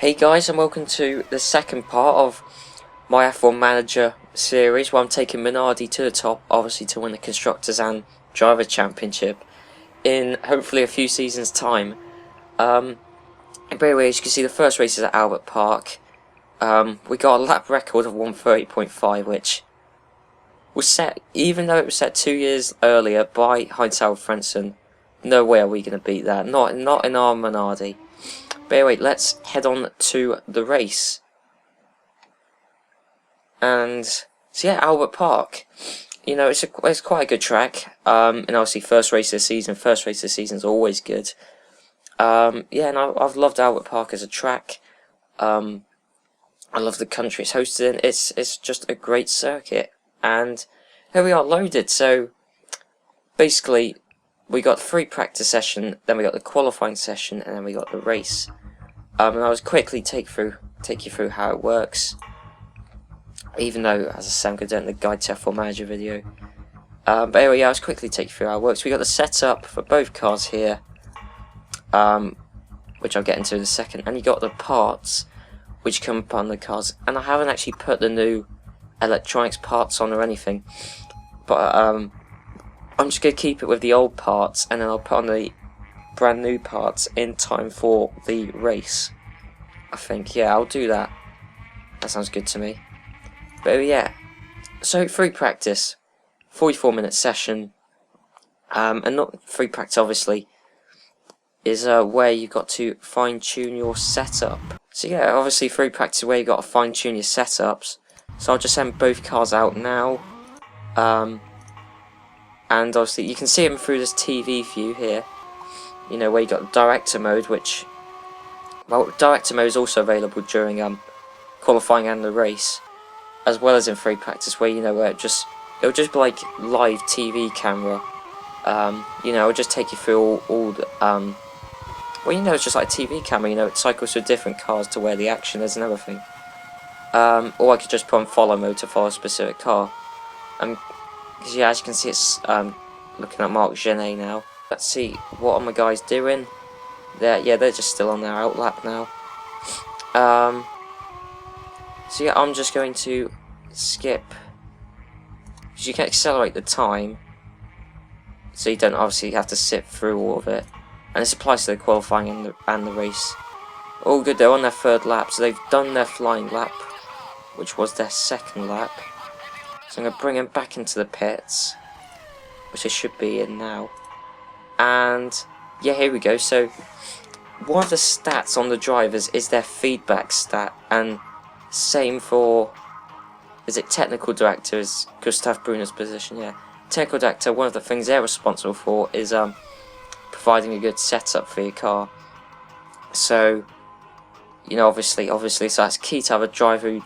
Hey guys, and welcome to the second part of my F1 Manager series, where I'm taking Minardi to the top, obviously to win the Constructors and Driver Championship in hopefully a few seasons' time. But anyway, as you can see, the first race is at Albert Park. We got a lap record of 1:30.5, which was set, even though it was set 2 years earlier by Heinz Frentzen. No way are we going to beat that. Not in our Minardi. But anyway, let's head on to the race. And so yeah, Albert Park. You know, it's quite a good track. And obviously, first race of the season is always good. Yeah, and I've loved Albert Park as a track. I love the country it's hosted in. It's just a great circuit. And here we are, loaded. So basically, we got the free practice session, then we got the qualifying session, and then we got the race. And I was quickly take you through how it works. Even though, as I said, I'm going to do it in the Guide to F1 Manager video. But anyway, yeah, I was quickly take you through how it works. We got the setup for both cars here, which I'll get into in a second. And you got the parts, which come upon the cars. And I haven't actually put the new electronics parts on or anything. But I'm just going to keep it with the old parts, and then I'll put on the brand new parts in time for the race. I think, yeah, I'll do that. That sounds good to me. But yeah, so free practice, 44-minute session, and not free practice obviously, is where you got to fine tune your setup. So yeah, obviously free practice is where you got to fine tune your setups. So I'll just send both cars out now. And obviously you can see them through this TV view here. You know, where you got director mode, which, well, director mode is also available during qualifying and the race, as well as in free practice, where, you know, where it'll just be like live TV camera. You know, it'll just take you through all the well, you know, it's just like a TV camera. You know, it cycles through different cars to where the action is and everything. Or I could just put on follow mode to follow a specific car. Because yeah, as you can see, it's looking at Marc Genet now. Let's see, what are my guys doing? They're just still on their outlap now. So yeah, I'm just going to skip, because you can accelerate the time, so you don't obviously have to sit through all of it. And this applies to the qualifying and the race. All good, they're on their third lap, so they've done their flying lap, which was their second lap. So I'm going to bring them back into the pits, which they should be in now. And yeah, here we go. So one of the stats on the drivers is their feedback stat, and same for, is it technical director, is Gustav Brunner's position? Yeah, technical director, one of the things they're responsible for is providing a good setup for your car. So, you know, obviously, so that's key to have a driver who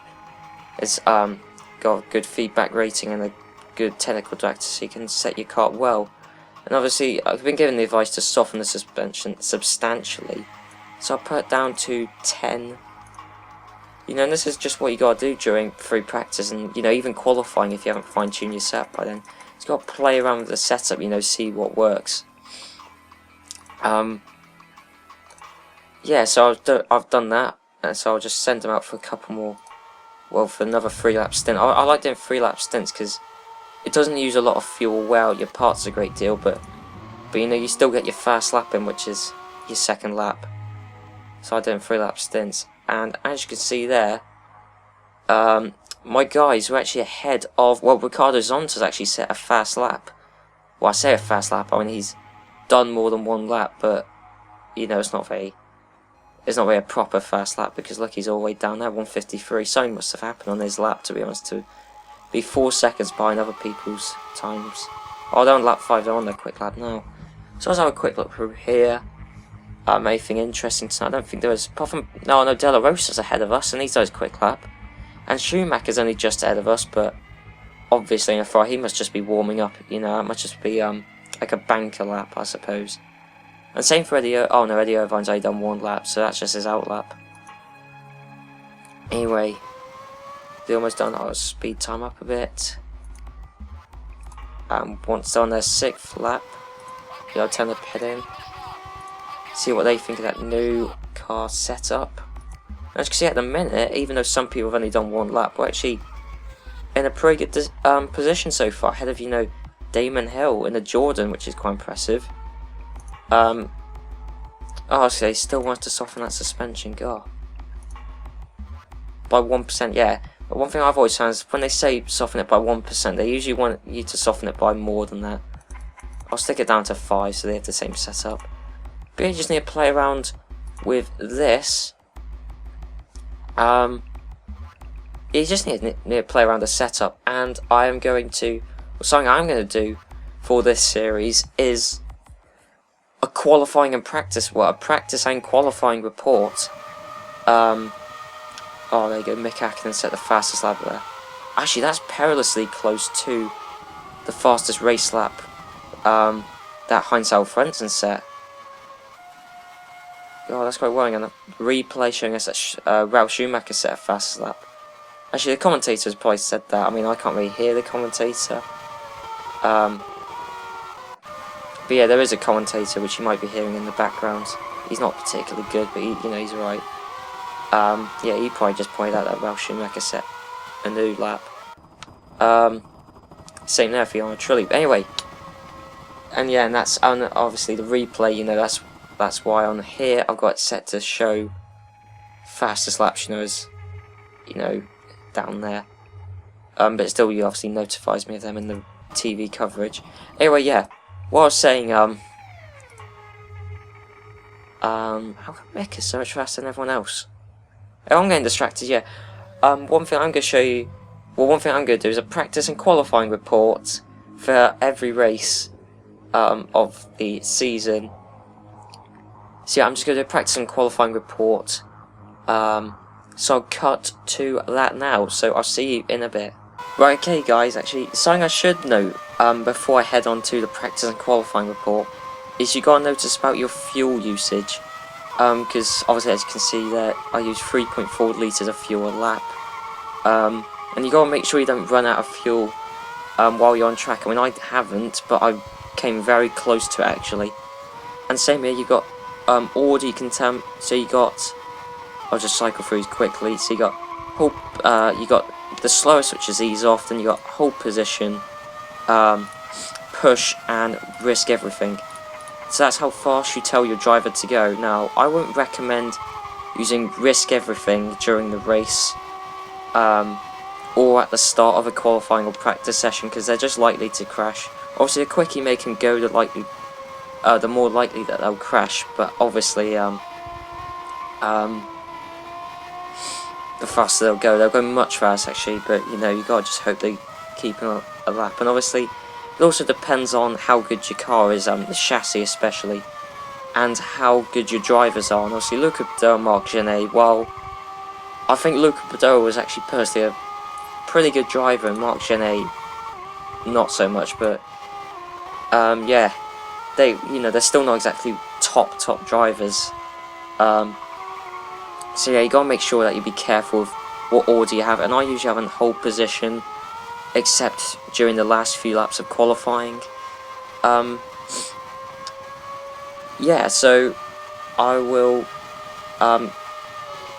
has got a good feedback rating and a good technical director, so you can set your car well. And obviously, I've been given the advice to soften the suspension substantially, so I'll put it down to 10. You know, and this is just what you got to do during free practice, and, you know, even qualifying if you haven't fine-tuned your setup by then. You've got to play around with the setup, you know, see what works. Yeah, so I've done that, and so I'll just send them out for a couple more, well, for another 3-lap stint. I like doing 3-lap stints because it doesn't use a lot of fuel. Well, your parts a great deal, but you know, you still get your first lap in, which is your second lap. So I do 3-lap stints, and as you can see there, my guys were actually ahead of, well, Ricardo Zonta's actually set a fast lap. Well, I say a fast lap, I mean he's done more than one lap, but you know, it's not very a proper fast lap, because look, he's all the way down there, 1:53. Something must have happened on his lap, to be honest, to be 4 seconds behind other people's times. Oh, they're on lap 5, they're on their quick lap now. So let's have a quick look through here. Anything interesting tonight? I don't think there is, apart from, no, De La Rosa's ahead of us, and he's done his quick lap. And Schumacher's only just ahead of us, but obviously in a Ferrari, he must just be warming up, you know, that must just be like a banker lap, I suppose. And same for Eddie Eddie Irvine's only done 1 lap, so that's just his out lap. Anyway, they almost done our speed time up a bit. Once they're on their 6th lap, they'll turn the pit in. See what they think of that new car setup. As you can see at the minute, even though some people have only done one lap, we're actually in a pretty good position so far, ahead of, you know, Damon Hill in the Jordan, which is quite impressive. Oh, so he still wants to soften that suspension, God. By 1%, yeah. But one thing I've always found is when they say soften it by 1%, they usually want you to soften it by more than that. I'll stick it down to 5 so they have the same setup. But you just need to play around with this. You just need to play around the setup, and I am going to, something I'm going to do for this series is a qualifying and practice, well, a practice and qualifying report. Oh, there you go, Mick Hakkinen set the fastest lap there. Actually, that's perilously close to the fastest race lap that Heinz-Harald Frentzen set. Oh, that's quite worrying, and the replay showing us that Ralf Schumacher set a fastest lap. Actually, the commentator has probably said that. I mean, I can't really hear the commentator. But yeah, there is a commentator which you might be hearing in the background. He's not particularly good, but you know, he's alright. Yeah, he probably just pointed out that Ralf Schumacher set a new lap. Same there for Jarno Trulli. But anyway, and yeah, and that's obviously the replay. You know, that's why on here I've got it set to show fastest laps. You know, as you know, down there. But it still, obviously notifies me of them in the TV coverage. Anyway, yeah, what I was saying, how come Mick is so much faster than everyone else? Oh, I'm getting distracted, yeah. One thing I'm going to show you, well, one thing I'm going to do is a practice and qualifying report for every race of the season. So yeah, I'm just going to do a practice and qualifying report. So I'll cut to that now, so I'll see you in a bit. Right, okay guys, actually, something I should note before I head on to the practice and qualifying report is you got to notice about your fuel usage. Because obviously, as you can see there, I use 3.4 litres of fuel a lap. And you got to make sure you don't run out of fuel while you're on track. I mean, I haven't, but I came very close to it actually. And same here, you got order you can tell, so you got, I'll just cycle through these quickly. So you got hold, you got the slowest, which is ease off, then you got hold position, push, and risk everything. So that's how fast you tell your driver to go. Now, I wouldn't recommend using risk everything during the race, or at the start of a qualifying or practice session, because they're just likely to crash. Obviously, the quicker you make them go, the more likely that they'll crash. But obviously, the faster they'll go much faster actually. But you know, you gotta just hope they keep a lap. And obviously, it also depends on how good your car is, the chassis especially, and how good your drivers are. And obviously, Luca Baddoe and Marc Genet, well, I think Luca Baddoe was actually personally a pretty good driver, and Marc Genet not so much. But yeah, they're still not exactly top drivers. So yeah, you gotta make sure that you be careful with what order you have. And I usually have in hold position, except during the last few laps of qualifying. Yeah, so I will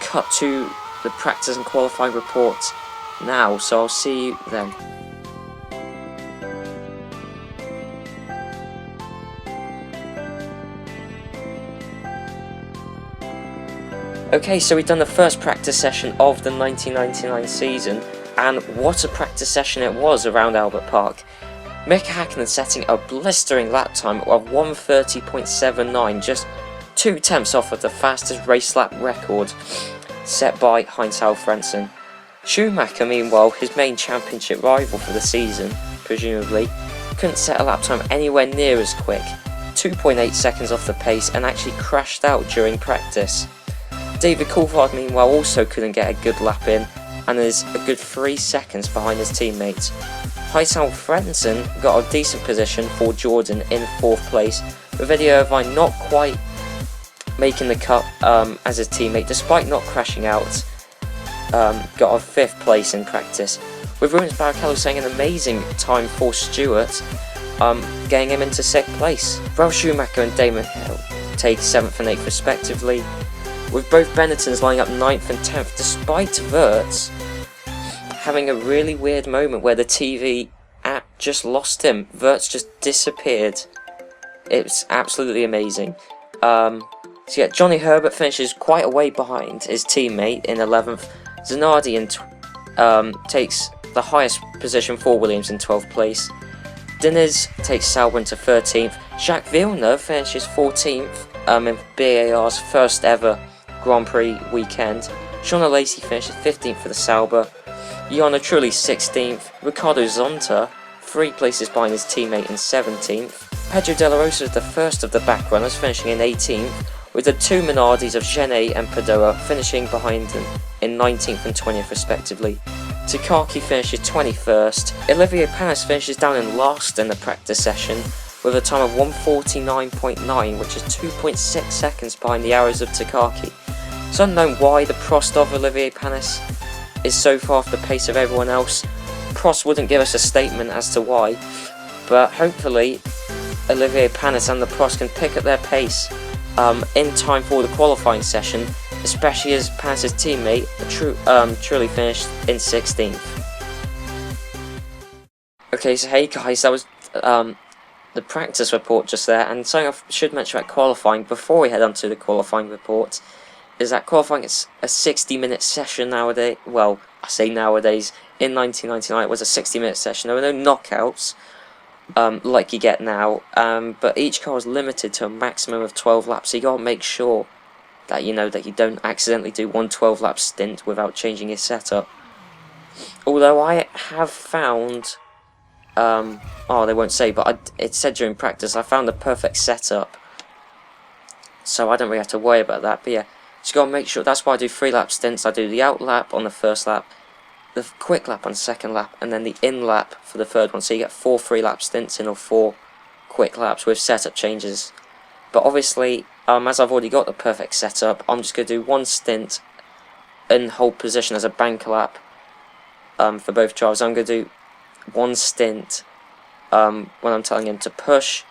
cut to the practice and qualifying report now, so I'll see you then. Okay, so we've done the first practice session of the 1999 season, and what a practice session it was around Albert Park. Mick Hakkinen setting a blistering lap time of 1:30.79, just 2 tenths off of the fastest race lap record set by Heinz-Harald Frentzen. Schumacher, meanwhile, his main championship rival for the season, presumably, couldn't set a lap time anywhere near as quick, 2.8 seconds off the pace, and actually crashed out during practice. David Coulthard, meanwhile, also couldn't get a good lap in, and is a good 3 seconds behind his teammates. Heinz-Harald Frentzen got a decent position for Jordan in 4th place, with Eddie Irvine not quite making the cut as his teammate, despite not crashing out. Got a 5th place in practice, with Rubens Barrichello saying an amazing time for Stewart, getting him into 6th place. Ralf Schumacher and Damon Hill take 7th and 8th respectively. with both Benettons lining up 9th and 10th, despite Wirtz having a really weird moment where the TV app just lost him. Wirtz just disappeared. It's absolutely amazing. So yeah, Johnny Herbert finishes quite a way behind his teammate in 11th. Zanardi takes the highest position for Williams in 12th place. Diniz takes Sauber into 13th. Jacques Villeneuve finishes 14th in BAR's first ever Grand Prix weekend. Shauna Lacey finishes 15th for the Sauber. Jarno Trulli 16th. Ricardo Zonta 3 places behind his teammate in 17th. Pedro De La Rosa is the first of the back runners, finishing in 18th, with the 2 Minardis of Genet and Padua finishing behind them in 19th and 20th respectively. Takaki finishes 21st. Olivier Panis finishes down in last in the practice session with a time of 1:49.9, which is 2.6 seconds behind the Arrows of Takaki. It's unknown why the Prost of Olivier Panis is so far off the pace of everyone else. Prost wouldn't give us a statement as to why, but hopefully Olivier Panis and the Prost can pick up their pace in time for the qualifying session, especially as Panis' teammate Trulli finished in 16th. Okay, so hey guys, that was the practice report just there, and something I should mention about qualifying before we head on to the qualifying report is that qualifying is a 60-minute session nowadays. Well, I say nowadays. In 1999 it was a 60-minute session. There were no knockouts like you get now, but each car was limited to a maximum of 12 laps, so you gotta make sure that you don't accidentally do one 12-lap stint without changing your setup. Although I have found they won't say, but it said during practice I found the perfect setup, so I don't really have to worry about that. But yeah, just gotta make sure. That's why I do 3-lap stints. I do the out lap on the first lap, the quick lap on the second lap, and then the in lap for the third one. So you get 4 3-lap stints in or 4 quick laps with setup changes. But obviously, as I've already got the perfect setup, I'm just gonna do 1 stint and hold position as a bank lap for both drivers. I'm gonna do 1 stint when I'm telling him to push.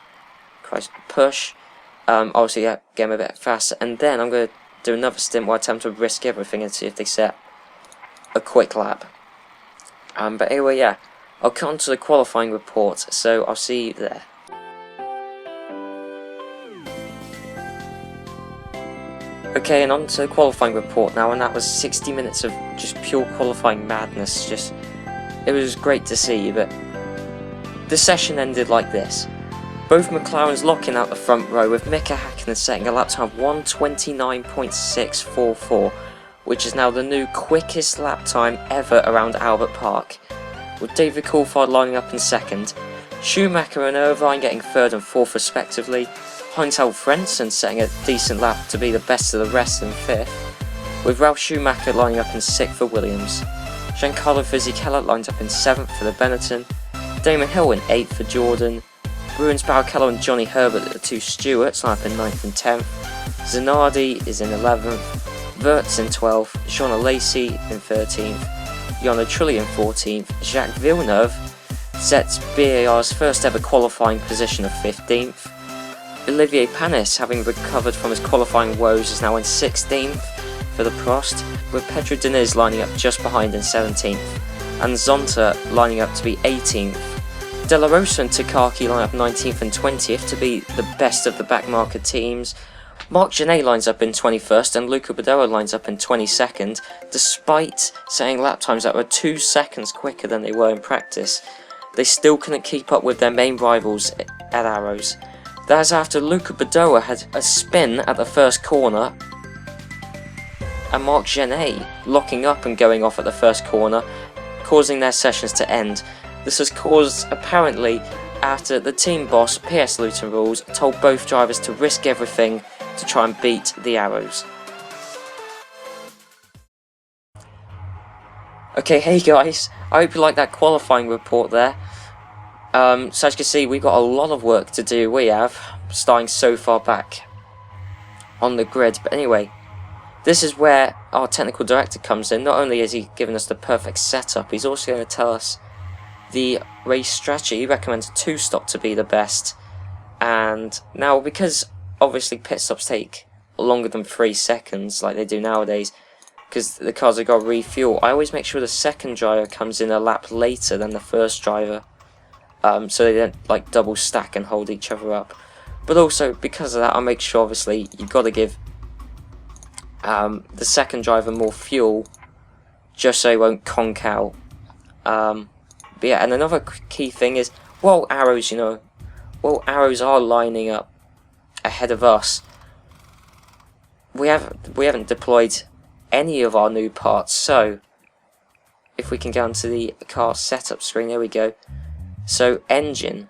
Obviously, yeah, get him a bit faster, and then I'm gonna do another stint where I attempt to risk everything and see if they set a quick lap. But anyway, yeah, I'll come on to the qualifying report, so I'll see you there. Okay, and on to the qualifying report now, and that was 60 minutes of just pure qualifying madness. It was great to see, but the session ended like this. Both McLarens locking out the front row, with Mika Hakkinen setting a lap time of 1:29.644, which is now the new quickest lap time ever around Albert Park, with David Coulthard lining up in second, Schumacher and Irvine getting third and fourth respectively, Heinz-Harald Frentzen setting a decent lap to be the best of the rest in fifth, with Ralf Schumacher lining up in sixth for Williams, Giancarlo Fisichella lines up in seventh for the Benetton, Damon Hill in eighth for Jordan, Rubens Barrichello and Johnny Herbert, the 2 Stewarts, line up in 9th and 10th, Zanardi is in 11th, Wirtz in 12th, Shauna Lacey in 13th, Jarno Trulli in 14th, Jacques Villeneuve sets BAR's first ever qualifying position of 15th, Olivier Panis, having recovered from his qualifying woes, is now in 16th for the Prost, with Pedro Diniz lining up just behind in 17th, and Zonta lining up to be 18th. De La Rosa and Takaki line up 19th and 20th to be the best of the backmarker teams. Marc Genet lines up in 21st and Luca Badoa lines up in 22nd, despite setting lap times that were 2 seconds quicker than they were in practice. They still couldn't keep up with their main rivals at Arrows. That is after Luca Badoa had a spin at the first corner and Marc Genet locking up and going off at the first corner, causing their sessions to end. This was caused apparently after the team boss, PS Luton Rules, told both drivers to risk everything to try and beat the Arrows. Okay, hey guys, I hope you like that qualifying report there. So as you can see, we've got a lot of work to do, starting so far back on the grid. But anyway, this is where our technical director comes in. Not only is he giving us the perfect setup, he's also going to tell us the race strategy. He recommends a 2-stop to be the best. And now, because obviously pit stops take longer than 3 seconds like they do nowadays, because the cars have got to refuel. I always make sure the second driver comes in a lap later than the first driver, so they don't like double stack and hold each other up. But also because of that, I make sure obviously you've got to give the second driver more fuel, just so he won't conk out. But yeah, and another key thing is, while Arrows, while Arrows are lining up ahead of us, we haven't deployed any of our new parts. So if we can go onto the car setup screen, there we go. So engine,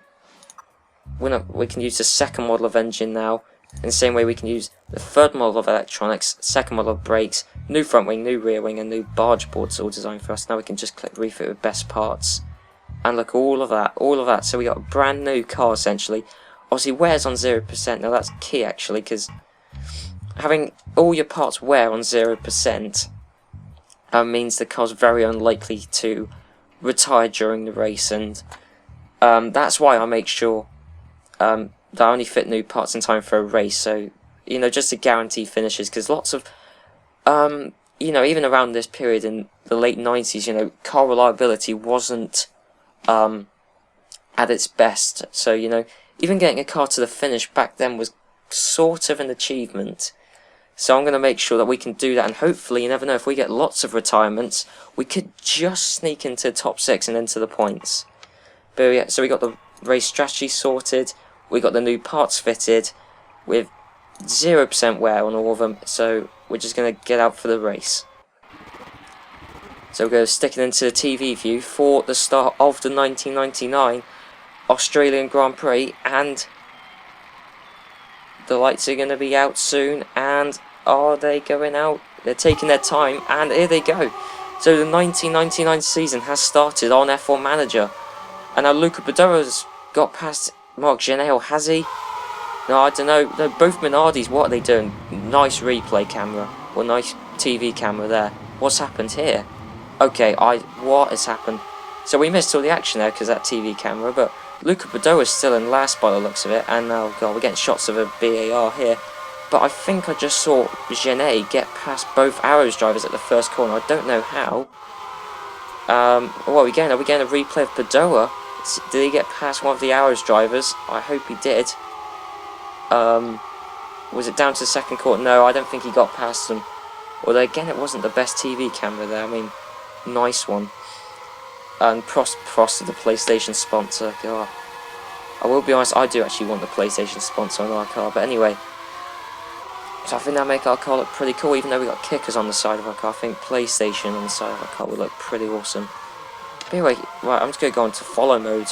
we can use the second model of engine now, in the same way we can use the third model of electronics, second model of brakes, new front wing, new rear wing, and new barge boards all designed for us. Now we can just click refit with best parts, and look, all of that. So we got a brand new car essentially. Obviously wears on 0%. Now that's key actually, because having all your parts wear on 0% means the car's very unlikely to retire during the race, and that's why I make sure that I only fit new parts in time for a race. So just to guarantee finishes, because lots of even around this period in the late 90s, car reliability wasn't at its best. So even getting a car to the finish back then was sort of an achievement. So I'm going to make sure that we can do that, and hopefully, you never know, if we get lots of retirements, we could just sneak into the top 6 and into the points. But yeah, so we got the race strategy sorted, we got the new parts fitted, with 0% wear on all of them, so we're just going to get out for the race. So we're going to stick it into the TV view for the start of the 1999 Australian Grand Prix, and the lights are going to be out soon. And are they going out? They're taking their time, and here they go. So the 1999 season has started on F1 Manager, and now Luca Badora's got past Marc Genet, or has he? No, I don't know. No, both Minardis, what are they doing? Nice replay camera, or nice TV camera there. What's happened here? Okay, what has happened? So we missed all the action there because that TV camera, but Luca Badora's still in last by the looks of it, and oh god, we're getting shots of a BAR here. But I think I just saw Genet get past both Arrows drivers at the first corner. I don't know how. What are we getting? Are we getting a replay of Badora? Did he get past one of the Arrows drivers? I hope he did. Was it down to the second corner? No, I don't think he got past them. Although again, it wasn't the best TV camera there. I mean, nice one. And props to the PlayStation sponsor. God, I will be honest, I do actually want the PlayStation sponsor on our car. But anyway, so I think that'll make our car look pretty cool. Even though we got kickers on the side of our car, I think PlayStation on the side of our car would look pretty awesome. But anyway, right, I'm just going to go into follow mode.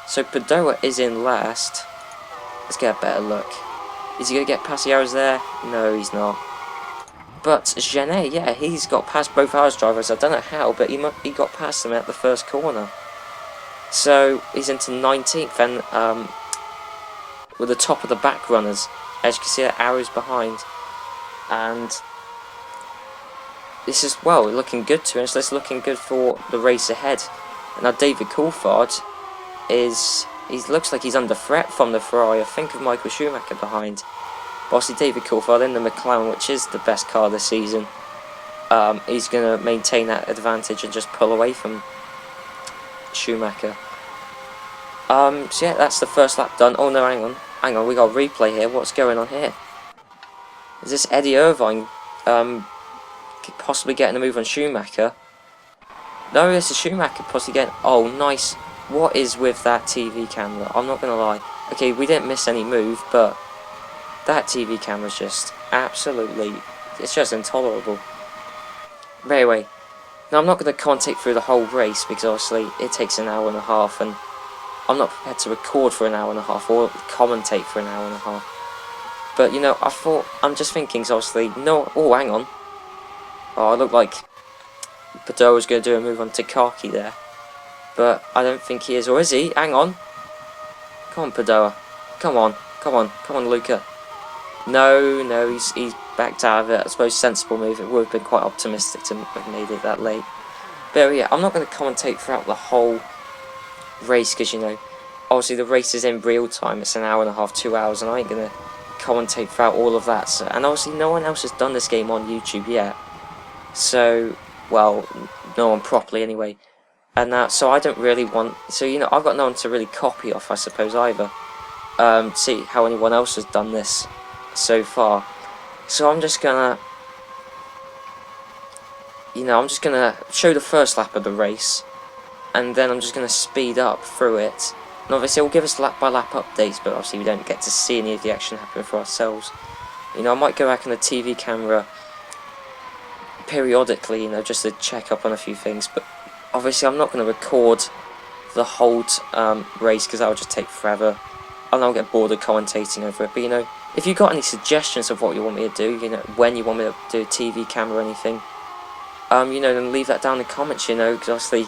So Badora is in last. Let's get a better look. Is he going to get past the Arrows there? No, he's not. But Genet, yeah, he's got past both Arrows drivers. I don't know how, but he got past them at the first corner. So he's into 19th, and with the top of the back runners. As you can see, the Arrows behind. And this is, well, looking good to us. It's looking good for the race ahead. And now David Coulthard looks like he's under threat from the Ferrari. I think of Michael Schumacher behind. But obviously David Coulthard in the McLaren, which is the best car this season. He's going to maintain that advantage and just pull away from Schumacher. So yeah, that's the first lap done. Oh no, hang on, we got a replay here. What's going on here? Is this Eddie Irvine possibly getting a move on Schumacher? No, this is Schumacher possibly getting... Oh, nice. What is with that TV camera? I'm not going to lie. Okay, we didn't miss any move, but that TV camera's just absolutely... It's just intolerable. But anyway, now I'm not going to commentate through the whole race, because obviously it takes an hour and a half, and I'm not prepared to record for an hour and a half, or commentate for an hour and a half. But, I'm just thinking, so obviously, no... Oh, hang on. Oh, I look like Badora's going to do a move on Takaki there. But I don't think he is, or is he? Hang on. Come on, Badora. Come on, Luca. No, he's backed out of it. I suppose sensible move. It would have been quite optimistic to have made it that late. But yeah, I'm not going to commentate throughout the whole race, because, obviously the race is in real time. It's an hour and a half, 2 hours, and I ain't going to commentate throughout all of that. So, and obviously no one else has done this game on YouTube yet. So, well, no one properly anyway. And so I don't really want... So, you know, I've got no one to really copy off, I suppose, either. See how anyone else has done this so far. So I'm just gonna... You know, I'm just gonna show the first lap of the race. And then I'm just gonna speed up through it. And obviously it will give us lap by lap updates, but obviously we don't get to see any of the action happen for ourselves. You know, I might go back on the TV camera periodically, you know, just to check up on a few things, but obviously I'm not going to record the whole race because that would just take forever, and I'll get bored of commentating over it. But you know, if you've got any suggestions of what you want me to do, you know, when you want me to do a TV camera or anything, you know, then leave that down in the comments, you know, because obviously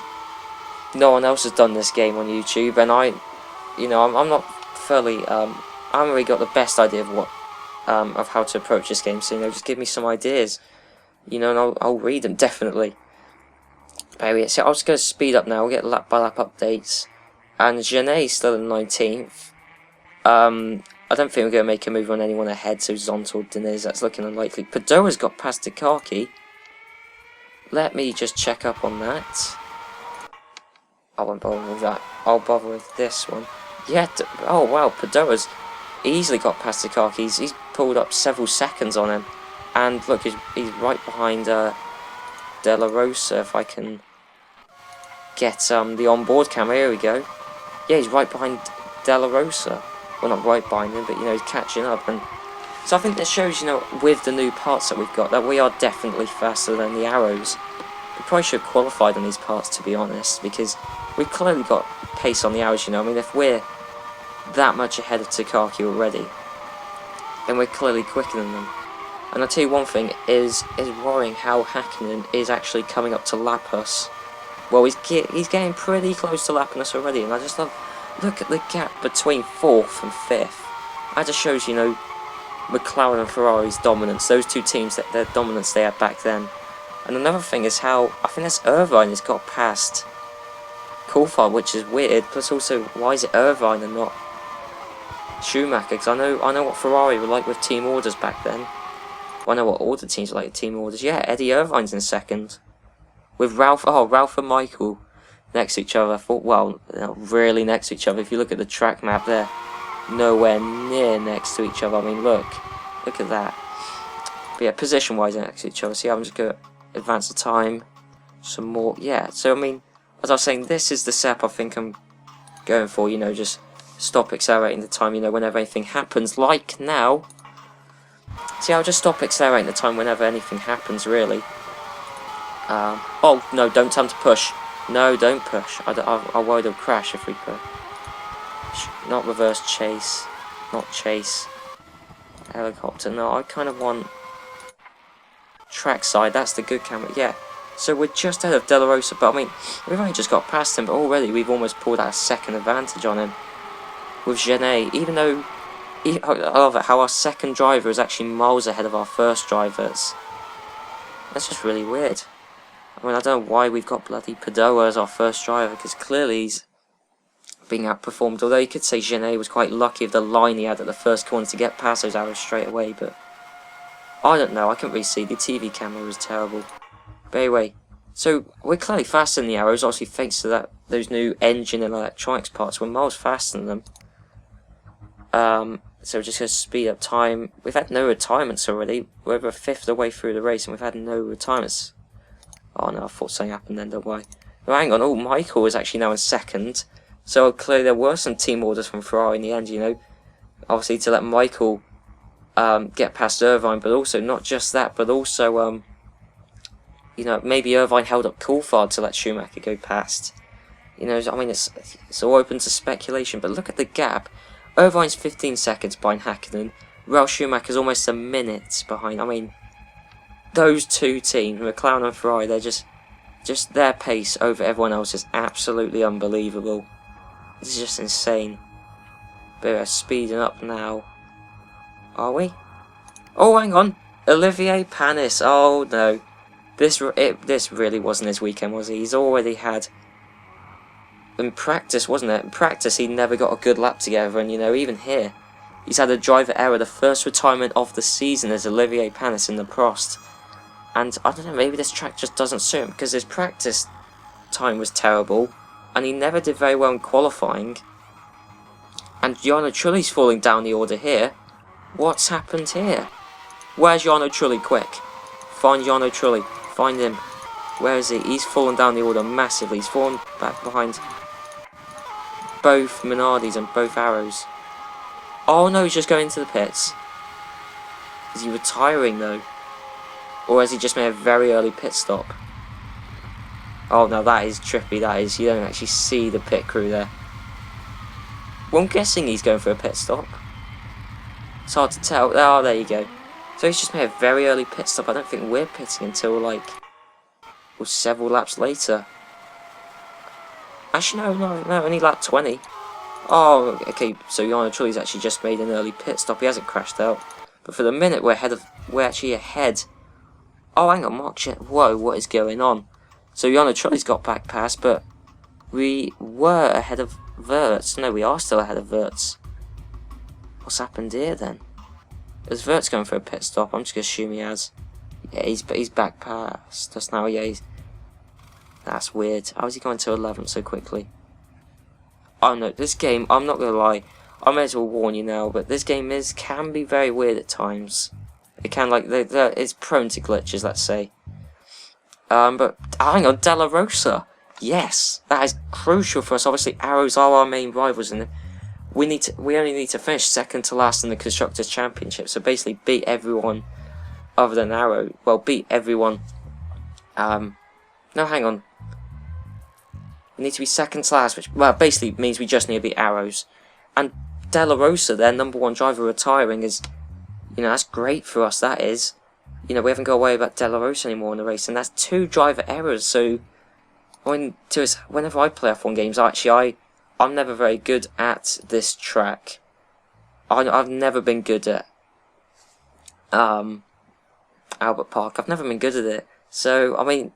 no one else has done this game on YouTube, and you know, I'm not fairly, I haven't really got the best idea of what, of how to approach this game, so, you know, just give me some ideas, you know, and I'll read them, definitely. But anyway, so I'll just go speed up now, we'll get lap by lap updates, and Genet's still in 19th, I don't think we're going to make a move on anyone ahead, so Zonta or Diniz, that's looking unlikely. Padoa's got past Takaki. Let me just check up on that. I won't bother with that. I'll bother with this one. Yeah, oh wow, Padoa's easily got past Takaki. He's pulled up several seconds on him. And look, he's right behind De La Rosa, if I can get the onboard camera. Here we go. Yeah, he's right behind De La Rosa. Well, not right behind him, but you know, he's catching up. And so I think this shows, you know, with the new parts that we've got, that we are definitely faster than the Arrows. We probably should have qualified on these parts, to be honest, because we've clearly got pace on the Arrows, you know. I mean, if we're that much ahead of Takaki already, then we're clearly quicker than them. And I'll tell you one thing, is worrying how Hakkinen is actually coming up to lap us. Well, he's getting pretty close to lapping us already, and I just love, look at the gap between 4th and 5th. That just shows, you know, McLaren and Ferrari's dominance, those two teams, their dominance they had back then. And another thing is how, I think that's Irvine has got past Coulthard, which is weird, plus also, why is it Irvine and not Schumacher? Because I know what Ferrari were like with team orders back then. Well, I know what all the teams are like with team orders. Yeah, Eddie Irvine's in 2nd. With Ralph and Michael next to each other. I thought, well, not really next to each other. If you look at the track map, they're nowhere near next to each other. I mean, look at that. But yeah, position-wise next to each other. See, I'm just going to advance the time some more. Yeah, so I mean, as I was saying, this is the setup I think I'm going for, you know, just stop accelerating the time, you know, whenever anything happens, like now. See, I'll just stop accelerating the time whenever anything happens, really. Oh, no, don't tell him to push. No, don't push. I worried he'll crash if we push. Not reverse chase. Not chase. Helicopter. No, I kind of want trackside. That's the good camera. Yeah. So we're just ahead of De La Rosa, but I mean, we've only just got past him, but already we've almost pulled out a second advantage on him with Genet, even though I love it how our second driver is actually miles ahead of our first drivers. That's just really weird. I mean, I don't know why we've got bloody Padoa as our first driver, because clearly he's being outperformed. Although you could say Genet was quite lucky with the line he had at the first corner to get past those arrows straight away, but I don't know, I couldn't really see. The TV camera was terrible. But anyway, so we're clearly faster than the Arrows, obviously thanks to those new engine and electronics parts. We're miles faster than them. So we're just going to speed up time. We've had no retirements already. We're over a fifth of the way through the race and we've had no retirements. Oh no, I thought something happened then, don't worry. No, hang on, oh, Michael is actually now in 2nd. So clearly there were some team orders from Ferrari in the end, you know. Obviously to let Michael get past Irvine, but also not just that, but also you know, maybe Irvine held up Coulthard to let Schumacher go past. You know, I mean, it's all open to speculation, but look at the gap. Irvine's 15 seconds behind Hakkinen. Ralf Schumacher's almost a minute behind. I mean, those two teams, McLaren and Ferrari, they're just their pace over everyone else is absolutely unbelievable. This is just insane. But we're speeding up now. Are we? Oh, hang on. Olivier Panis. Oh, no. This really wasn't his weekend, was he? He's already had... In practice, wasn't it? In practice, he never got a good lap together, and, you know, even here, He's had a driver error. The first retirement of the season is Olivier Panis in the Prost. And I don't know, maybe this track just doesn't suit him because his practice time was terrible. And he never did very well in qualifying. And Jarno Trulli's falling down the order here. What's happened here? Where's Jarno Trulli? Quick. Find Jarno Trulli. Find him. Where is he? He's fallen down the order massively. He's fallen back behind both Minardis and both Arrows. Oh no, he's just going into the pits. Is he retiring though? Or has he just made a very early pit stop? Oh no, that is trippy, that is. You don't actually see the pit crew there. Well, I'm guessing he's going for a pit stop. It's hard to tell. Oh, there you go. So he's just made a very early pit stop. I don't think we're pitting until like several laps later. Actually, no, only lap 20. Oh, okay. So Jarno Trulli's actually just made an early pit stop. He hasn't crashed out. But for the minute, we're actually ahead. Oh, hang on, Mark. Whoa, what is going on? So Jarno Trulli's got back past, but we were ahead of Wirtz. No, we are still ahead of Wirtz. What's happened here then? Is Wirtz going for a pit stop? I'm just gonna assume he has. Yeah, he's back past us now. Yeah, that's weird. How is he going to 11th so quickly? Oh no, this game, I'm not gonna lie, I may as well warn you now, but this game can be very weird at times. It can, like, it's prone to glitches, let's say. But hang on, Della Rosa. Yes, that is crucial for us. Obviously, Arrows are our main rivals, and we only need to finish second to last in the Constructors Championship. So basically, beat everyone other than Arrow. Well, beat everyone. No, hang on. We need to be second to last, which basically means we just need to beat Arrows. And Della Rosa, their #1 driver, retiring is, that's great for us. That is, we haven't got to worry about Della Rosa anymore in the race, and that's 2 driver errors. So, whenever I play F1 games, I'm never very good at this track. I've never been good at Albert Park. I've never been good at it. So I mean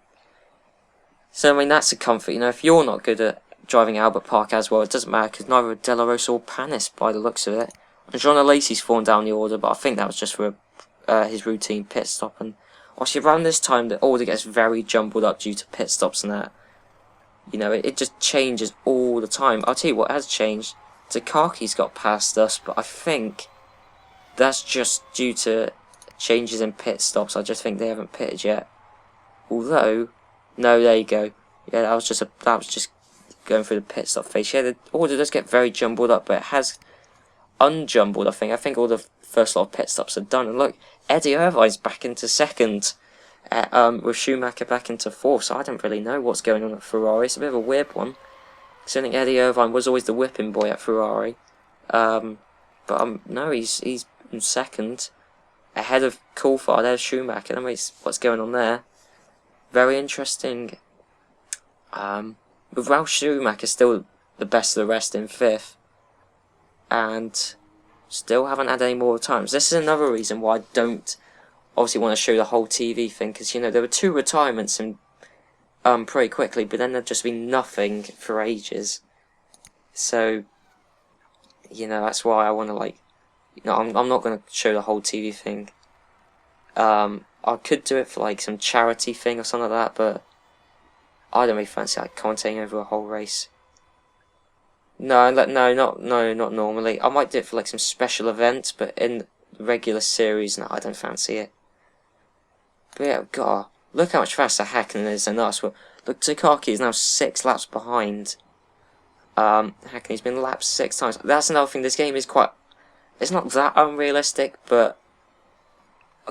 that's a comfort. If you're not good at driving Albert Park as well, it doesn't matter because neither Della Rosa or Panis by the looks of it. And John Lacey's fallen down the order, but I think that was just for his routine pit stop. And obviously around this time, the order gets very jumbled up due to pit stops and that. It just changes all the time. I'll tell you what has changed. Takaki's got past us, but I think that's just due to changes in pit stops. I just think they haven't pitted yet. Although, no, there you go. Yeah, that was just going through the pit stop phase. Yeah, the order does get very jumbled up, but it has unjumbled. I think all the first lot of pit stops are done. And look, Eddie Irvine's back into second. With Schumacher back into 4th, so I don't really know what's going on at Ferrari. It's a bit of a weird one. Because I think Eddie Irvine was always the whipping boy at Ferrari. But no, he's in second. Ahead of Coulthard, there's Schumacher. I mean, what's going on there? Very interesting. With Ralf Schumacher still the best of the rest in 5th. And still haven't had any more times. This is another reason why I don't obviously want to show the whole TV thing, because there were 2 retirements in pretty quickly, but then there'd just been nothing for ages. So that's why I want to I'm not going to show the whole TV thing. I could do it for some charity thing or something like that, but I don't really fancy commentating over a whole race. No, not normally. I might do it for some special event, but in the regular series, no, I don't fancy it. But yeah, God, look how much faster Hakkinen is than us. Well, look, Takaki is now 6 laps behind. Hakkinen's been lapped 6 times. That's another thing. This game is it's not that unrealistic, but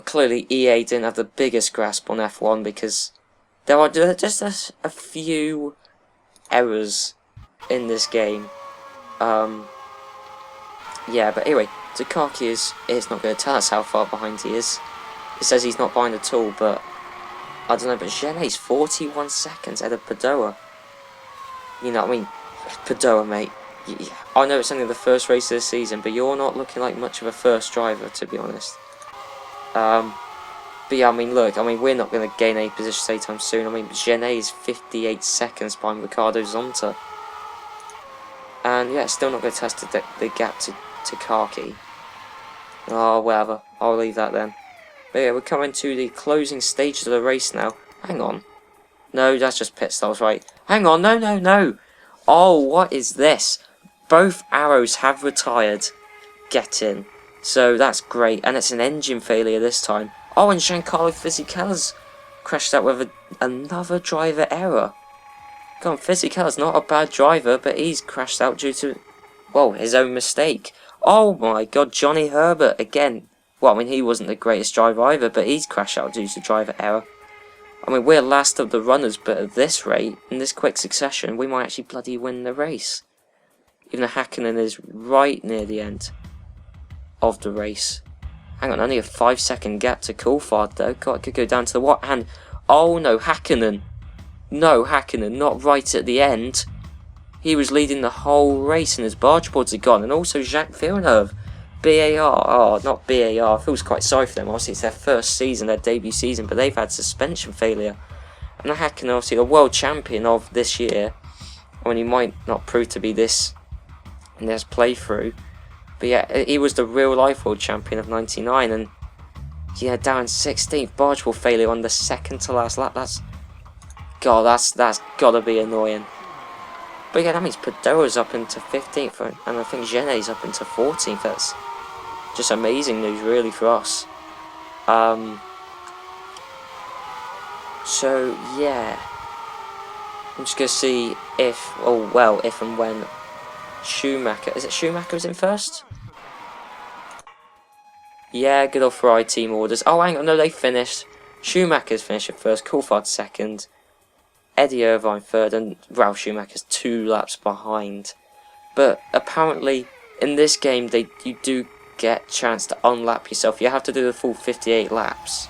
clearly EA didn't have the biggest grasp on F1 because there are just a few errors in this game. Yeah, but anyway, Takaki is not going to tell us how far behind he is. It says he's not behind at all, but I don't know. But Gené's 41 seconds ahead of Padoa. Padoa, mate. I know it's only the first race of the season, but you're not looking like much of a first driver, to be honest. But yeah, look, we're not going to gain any positions anytime soon. Gené is 58 seconds behind Ricardo Zonta. And yeah, still not going to test the gap to Takaki. Oh, whatever. I'll leave that then. But yeah, we're coming to the closing stages of the race now. Hang on. No, that's just pit stops, right? Hang on, no, no, no. Oh, what is this? Both arrows have retired. Get in. So that's great. And it's an engine failure this time. Oh, and Giancarlo Fisichella's crashed out with another driver error. Come on, Fisichella's not a bad driver, but he's crashed out due to, well, his own mistake. Oh my god, Johnny Herbert again. Well, I mean, he wasn't the greatest driver either, but he's crashed out due to driver error. I mean, we're last of the runners, but at this rate, in this quick succession, we might actually bloody win the race. Even though Hakkinen is right near the end of the race. Hang on, only a 5-second gap to Coulthard though. God, could go down to the what? And, oh no, Hakkinen. No, Hakkinen, not right at the end. He was leading the whole race and his barge boards are gone. And also Jacques Villeneuve. BAR, oh, not BAR, I feel quite sorry for them. Obviously, it's their first season, their debut season, but they've had suspension failure. And Hakkinen, obviously, the world champion of this year. I mean, he might not prove to be this in this playthrough. But yeah, he was the real-life world champion of 99. And yeah, down 16th, barge board failure on the second to last lap. That's gotta be annoying. But yeah, that means Padoa's up into 15th, and I think Gene's up into 14th. That's just amazing news, really, for us. So yeah, I'm just gonna see if, oh well, if and when Schumacher, is it Schumacher was in first? Yeah, good old Ferrari team orders. Oh, hang on, no, they finished. Schumacher's finished at first, Coulthard second, Eddie Irvine third, and Ralf Schumacher's 2 laps behind. But apparently, in this game, you do get a chance to unlap yourself. You have to do the full 58 laps.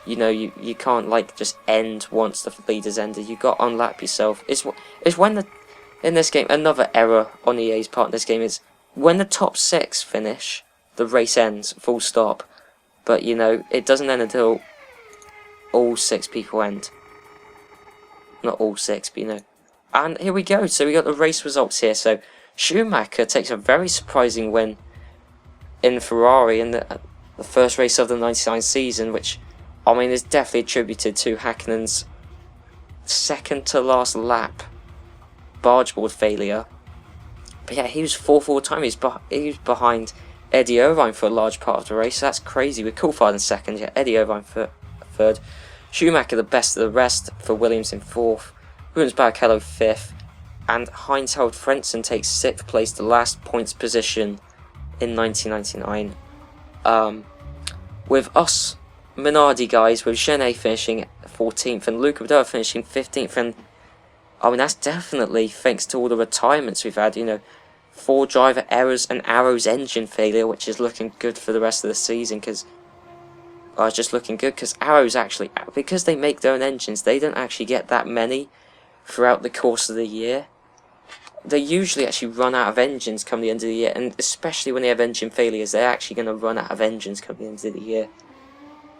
You know, you can't like just end once the leader's ended. You got to unlap yourself. It's when in this game, another error on EA's part in this game is when the top 6 finish, the race ends, full stop. But you know, it doesn't end until all 6 people end. Not all 6, but you know. And here we go. So we got the race results here. So Schumacher takes a very surprising win in Ferrari in the first race of the 99 season, which, I mean, is definitely attributed to Hakkinen's second to last lap barge board failure. But yeah, he was 4th all the time. He was behind Eddie Irvine for a large part of the race. So that's crazy. With Coulthard in second, yeah, Eddie Irvine for third. Schumacher the best of the rest for Williams in 4th, Rubens Barrichello 5th, and Heinz-Harald Frentzen takes 6th place, the last points position in 1999. With us Minardi guys, with Gene finishing 14th and Luca Badoer finishing 15th, and I mean that's definitely thanks to all the retirements we've had, you know, 4 driver errors and Arrows engine failure, which is looking good for the rest of the season, because it's just looking good, because Arrows actually, because they make their own engines, they don't actually get that many throughout the course of the year. They usually actually run out of engines come the end of the year, and especially when they have engine failures, they're actually going to run out of engines come the end of the year.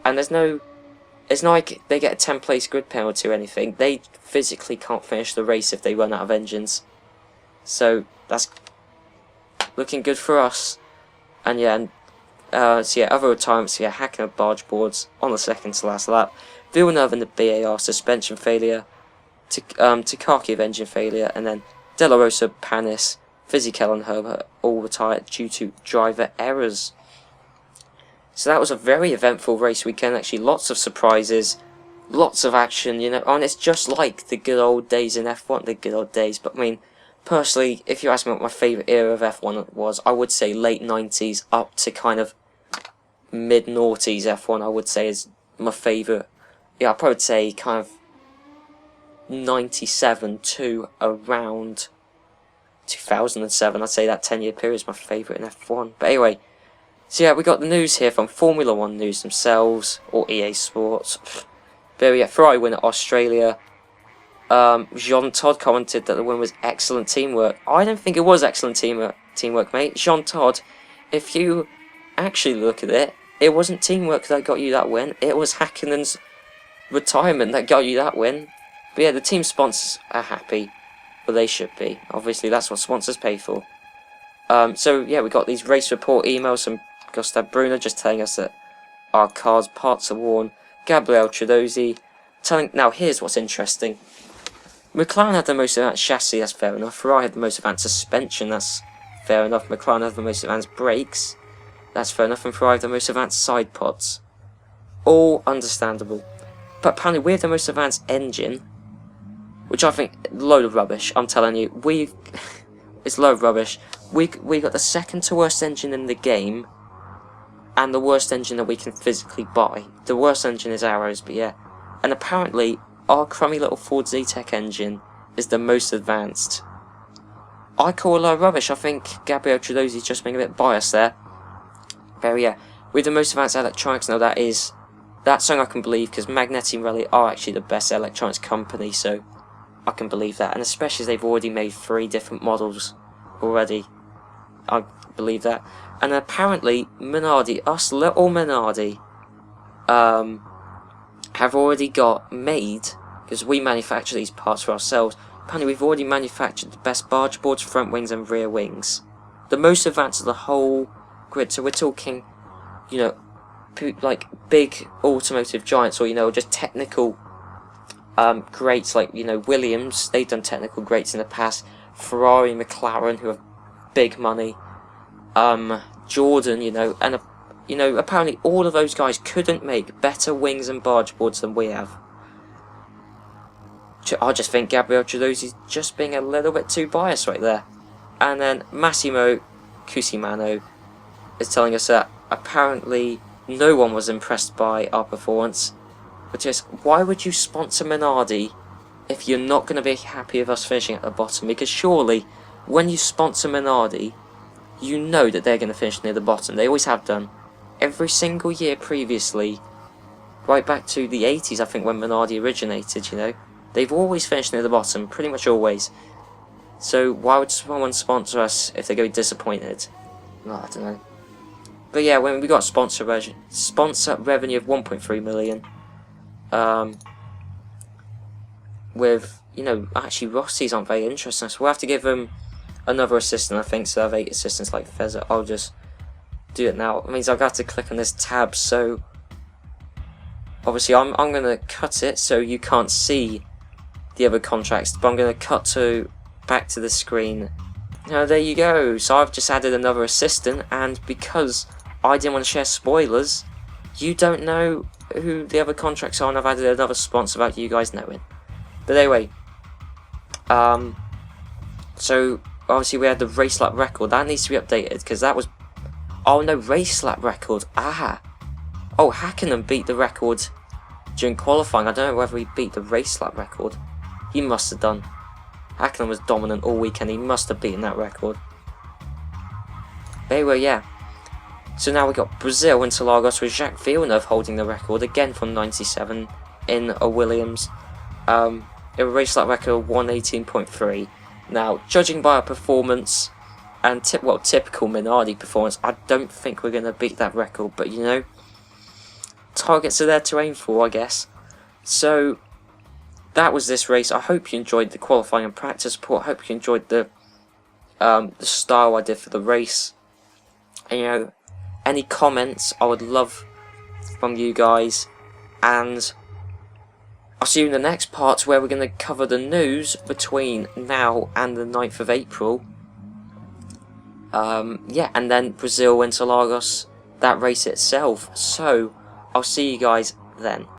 And it's not like they get a 10th place grid penalty or anything. They physically can't finish the race if they run out of engines. So that's looking good for us. And yeah, so yeah, other retirements, yeah, Hakkinen barge boards on the second to last lap. Villeneuve in the BAR suspension failure, Takaki engine failure, and then De La Rosa, Panis, Fisichella and Herbert all retired due to driver errors. So that was a very eventful race weekend, actually. Lots of surprises, lots of action, you know, and it's just like the good old days in F1, the good old days. But I mean, personally, if you ask me what my favourite era of F1 was, I would say late 90s up to kind of mid-noughties F1, I would say is my favourite. Yeah, I'd probably say kind of 97 to around 2007. I'd say that 10-year period is my favourite in F1. But anyway, so yeah, we got the news here from Formula 1 News themselves, or EA Sports. But yeah, Ferrari win at Australia. Jean Todt commented that the win was excellent teamwork. I don't think it was excellent teamwork, mate. Jean Todt, if you actually look at it, it wasn't teamwork that got you that win. It was Hakkinen's retirement that got you that win. But yeah, the team sponsors are happy. Well, they should be. Obviously, that's what sponsors pay for. So yeah, we got these race report emails, some Gustav Brunner just telling us that our car's parts are worn. Gabriel Chiedosi telling... Now, here's what's interesting. McLaren had the most advanced chassis, that's fair enough. Ferrari had the most advanced suspension, that's fair enough. McLaren had the most advanced brakes, that's fair enough. And Ferrari had the most advanced side pods. All understandable. But apparently we have the most advanced engine, which I think, load of rubbish, I'm telling you. It's load of rubbish. We got the second to worst engine in the game, and the worst engine that we can physically buy. The worst engine is Arrows, but yeah. And apparently, our crummy little Ford Z-Tech engine is the most advanced. I call a lot of rubbish. I think Gabriel Chiedosi is just being a bit biased there. But yeah, with the most advanced electronics, now that's something I can believe, because Magneti and Rally are actually the best electronics company, so I can believe that. And especially as they've already made 3 different models already. I believe that. And apparently, Minardi, us little Minardi, have already got made, because we manufacture these parts for ourselves, apparently we've already manufactured the best barge boards, front wings and rear wings. The most advanced of the whole grid, so we're talking, you know, like big automotive giants, or, you know, just technical greats, like, you know, Williams, they've done technical greats in the past, Ferrari, McLaren, who have big money, Jordan, you know, and you know, apparently all of those guys couldn't make better wings and barge boards than we have. I just think Gabriel Chiedosi is just being a little bit too biased right there. And then Massimo Cusimano is telling us that apparently no one was impressed by our performance. But just, why would you sponsor Minardi if you're not going to be happy with us finishing at the bottom? Because surely, when you sponsor Minardi, you know that they're going to finish near the bottom. They always have done. Every single year previously, right back to the 80s, I think, when Minardi originated, you know, they've always finished near the bottom, pretty much always. So why would someone sponsor us if they're going to be disappointed? No, I don't know. But yeah, when we got sponsor revenue of 1.3 million, with, you know, actually Rossi's aren't very interesting, so we'll have to give them another assistant, I think, so I have 8 assistants like Fezza. I'll just do it now. It means I've got to click on this tab, so obviously I'm going to cut it so you can't see the other contracts, but I'm going to cut back to the screen. Now there you go, so I've just added another assistant, and because I didn't want to share spoilers, you don't know who the other contracts are, and I've added another sponsor without you guys knowing. But anyway, so obviously we had the race lap record, that needs to be updated, because that was, oh no, race lap record, oh, Hakkinen beat the record during qualifying. I don't know whether he beat the race lap record. He must have done. Hakkinen was dominant all weekend, he must have beaten that record. But anyway, yeah. So now we got Brazil, Interlagos, with Jacques Villeneuve holding the record, again from 97 in a Williams. A race lap record of 118.3. Now, judging by our performance, and typical Minardi performance, I don't think we're going to beat that record, but you know, targets are there to aim for, I guess. So, that was this race. I hope you enjoyed the qualifying and practice report. I hope you enjoyed the style I did for the race. And, you know, any comments I would love from you guys. And I'll see you in the next part, where we're going to cover the news between now and the 9th of April. Yeah, and then Brazil, Interlagos, that race itself. So, I'll see you guys then.